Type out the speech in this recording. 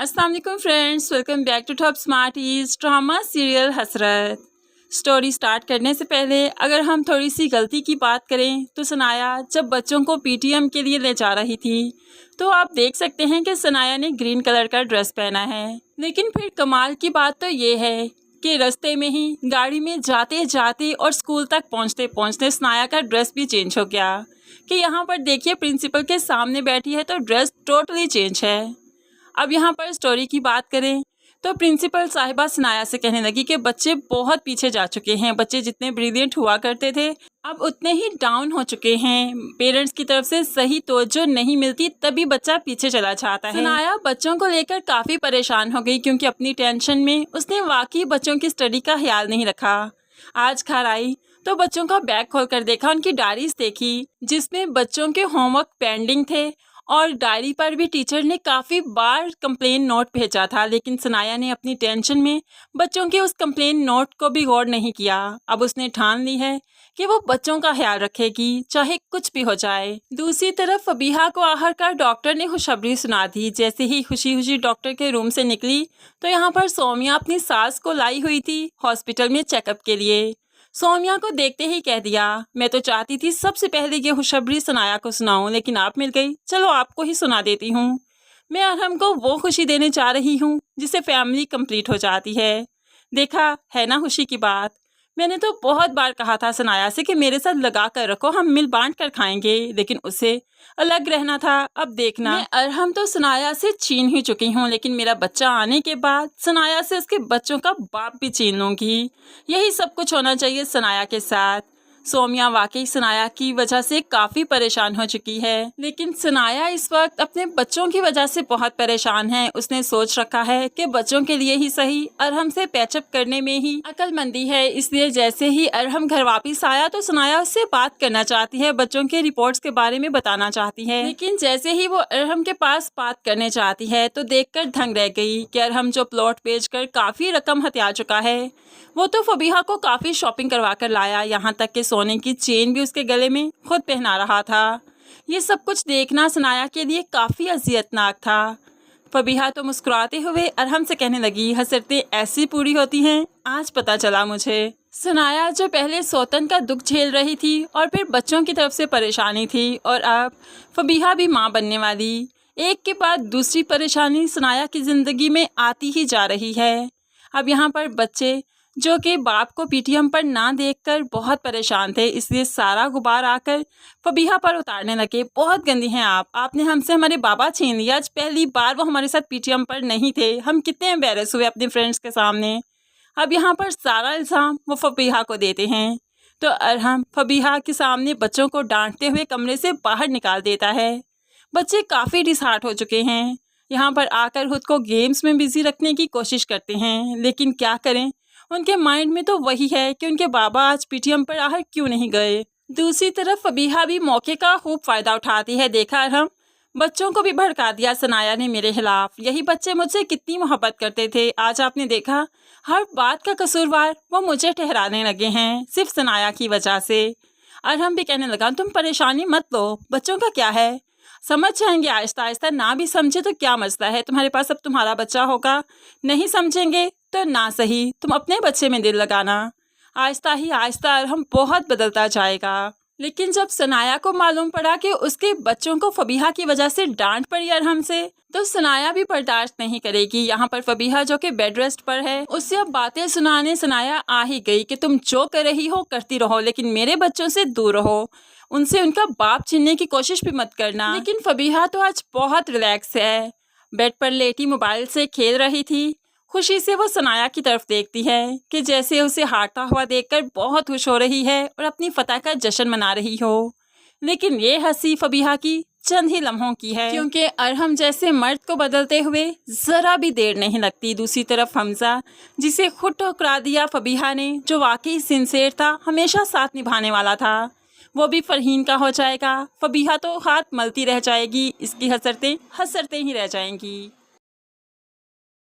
अस्सलाम वालेकुम friends, welcome back to top smarties drama serial Hasrat. Story start करने से पहले अगर हम थोड़ी सी गलती की बात करें तो सनाया जब बच्चों को पीटीएम के लिए ले जा रही थी तो आप देख सकते हैं कि सनाया ने ग्रीन कलर का ड्रेस पहना है। लेकिन फिर कमाल की बात तो ये है कि रास्ते में ही गाड़ी में जाते जाते और स्कूल तक पहुंचते पहुंचते सनाया का ड्रेस भी चेंज हो गया कि यहाँ पर देखिए प्रिंसिपल के सामने बैठी है तो ड्रेस टोटली चेंज है। अब यहाँ पर स्टोरी की बात करें तो प्रिंसिपल साहिबा सनाया से कहने लगी कि बच्चे बहुत पीछे जा चुके हैं, बच्चे जितने ब्रिलियंट हुआ करते थे अब उतने ही डाउन हो चुके हैं। पेरेंट्स की तरफ से सही तवज्जो नहीं मिलती तभी बच्चा पीछे चला जाता है। सनाया बच्चों को लेकर काफ़ी परेशान हो गई क्योंकि अपनी टेंशन में उसने वाकई बच्चों की स्टडी का ख्याल नहीं रखा। आज घर आई तो बच्चों का बैग खोलकर देखा, उनकी डायरीज देखी जिसमें बच्चों के होमवर्क पेंडिंग थे और डायरी पर भी टीचर ने काफ़ी बार कंप्लेन नोट भेजा था, लेकिन सनाया ने अपनी टेंशन में बच्चों के उस कंप्लेन नोट को भी गौर नहीं किया। अब उसने ठान ली है कि वो बच्चों का ख्याल रखेगी चाहे कुछ भी हो जाए। दूसरी तरफ फबीहा को आखिरकार डॉक्टर ने खुशखबरी सुना दी। जैसे ही खुशी खुशी डॉक्टर के रूम से निकली तो यहाँ पर सोमिया अपनी सास को लाई हुई थी हॉस्पिटल में चेकअप के लिए। सोमिया को देखते ही कह दिया, मैं तो चाहती थी सबसे पहले ये खुशखबरी सनाया को सुनाऊं, लेकिन आप मिल गई, चलो आपको ही सुना देती हूँ। मैं अरहम को वो खुशी देने जा रही हूँ जिससे फैमिली कंप्लीट हो जाती है। देखा है ना खुशी की बात। मैंने तो बहुत बार कहा था सनाया से कि मेरे साथ लगा कर रखो, हम मिल बांट कर खाएंगे, लेकिन उसे अलग रहना था। अब देखना, मैं अरहम तो सनाया से छीन ही चुकी हूँ, लेकिन मेरा बच्चा आने के बाद सनाया से उसके बच्चों का बाप भी छीन लूंगी। यही सब कुछ होना चाहिए सनाया के साथ। सोमिया वाकई सनाया की वजह से काफ़ी परेशान हो चुकी है, लेकिन सनाया इस वक्त अपने बच्चों की वजह से बहुत परेशान है। उसने सोच रखा है कि बच्चों के लिए ही सही अरहम से पैचअप करने में ही अक्लमंदी है, इसलिए जैसे ही अरहम घर वापस आया तो सनाया उससे बात करना चाहती है, बच्चों के रिपोर्ट्स के बारे में बताना चाहती है। लेकिन जैसे ही वो अरहम के पास बात करने चाहती है तो देखकर दंग रह गई कि अरहम जो प्लॉट बेचकर काफ़ी रकम हथिया चुका है वो तो फबीहा को काफ़ी शॉपिंग करवा कर लाया, यहाँ तक कि सोने की चेन भी उसके गले में खुद पहना रहा था। ये सब कुछ देखना सनाया के लिए काफ़ी अजियतनाक था। फबीहा तो मुस्कुराते हुए अरहम से कहने लगी, हसरतें ऐसी पूरी होती हैं, आज पता चला मुझे। सनाया जो पहले सौतन का दुख झेल रही थी और फिर बच्चों की तरफ से परेशानी थी और अब फबीहा भी माँ बनने वाली, एक के बाद दूसरी परेशानी सनाया की ज़िंदगी में आती ही जा रही है। अब यहाँ पर बच्चे जो कि बाप को पीटीएम पर ना देखकर बहुत परेशान थे, इसलिए सारा गुबार आकर फबीहा पर उतारने लगे। बहुत गंदी हैं आप, आपने हमसे हमारे बाबा छीन लिया, आज पहली बार वो हमारे साथ पीटीएम पर नहीं थे, हम कितने एम्बेरस हुए अपने फ्रेंड्स के सामने। अब यहाँ पर सारा इल्ज़ाम वो फबीहा को देते हैं तो अरहम फबीहा के सामने बच्चों को डांटते हुए कमरे से बाहर निकाल देता है। बच्चे काफ़ी डिसहार्ट हो चुके हैं, यहाँ पर आकर खुद को गेम्स में बिजी रखने की कोशिश करते हैं, लेकिन क्या करें, उनके माइंड में तो वही है कि उनके बाबा आज पीटीएम पर आखिर क्यों नहीं गए। दूसरी तरफ फबीहा भी मौके का खूब फ़ायदा उठाती है। देखा अरहम, बच्चों को भी भड़का दिया सनाया ने मेरे खिलाफ, यही बच्चे मुझसे कितनी मोहब्बत करते थे, आज आपने देखा हर बात का कसूरवार वो मुझे ठहराने लगे हैं सिर्फ सनाया की वजह से। अरहम भी कहने लगा, तुम परेशानी मत लो, बच्चों का क्या है, समझ जाएंगे आहिस्ता आहिस्ता, ना भी समझे तो क्या मसला है, तुम्हारे पास अब तुम्हारा बच्चा होगा, नहीं समझेंगे तो ना सही तुम अपने बच्चे में दिल लगाना, आहिस्ता ही आहिस्ता अरहम बहुत बदलता जाएगा। लेकिन जब सनाया को मालूम पड़ा कि उसके बच्चों को फबीहा की वजह से डांट पड़ी अरहम से तो सनाया भी बर्दाश्त नहीं करेगी। यहाँ पर फबीहा जो कि बेड रेस्ट पर है उससे अब बातें सुनाने सनाया आ ही गई कि तुम जो कर रही हो करती रहो, लेकिन मेरे बच्चों से दूर रहो, उनसे उनका बाप छीनने की कोशिश भी मत करना। लेकिन फबीहा तो आज बहुत रिलैक्स है, बेड पर लेटी मोबाइल से खेल रही थी। खुशी से वो सनाया की तरफ देखती है कि जैसे उसे हारता हुआ देखकर बहुत खुश हो रही है और अपनी फतह का जश्न मना रही हो, लेकिन ये हंसी फबीहा की चंद ही लम्हों की है क्योंकि अरहम जैसे मर्द को बदलते हुए ज़रा भी देर नहीं लगती। दूसरी तरफ हमजा जिसे खुद ठुकरा दिया फबीहा ने, जो वाकई सिंसेर था, हमेशा साथ निभाने वाला था, वो भी फरहीन का हो जाएगा। फबीहा तो हाथ मलती रह जाएगी, इसकी हसरतें ही रह जाएंगी।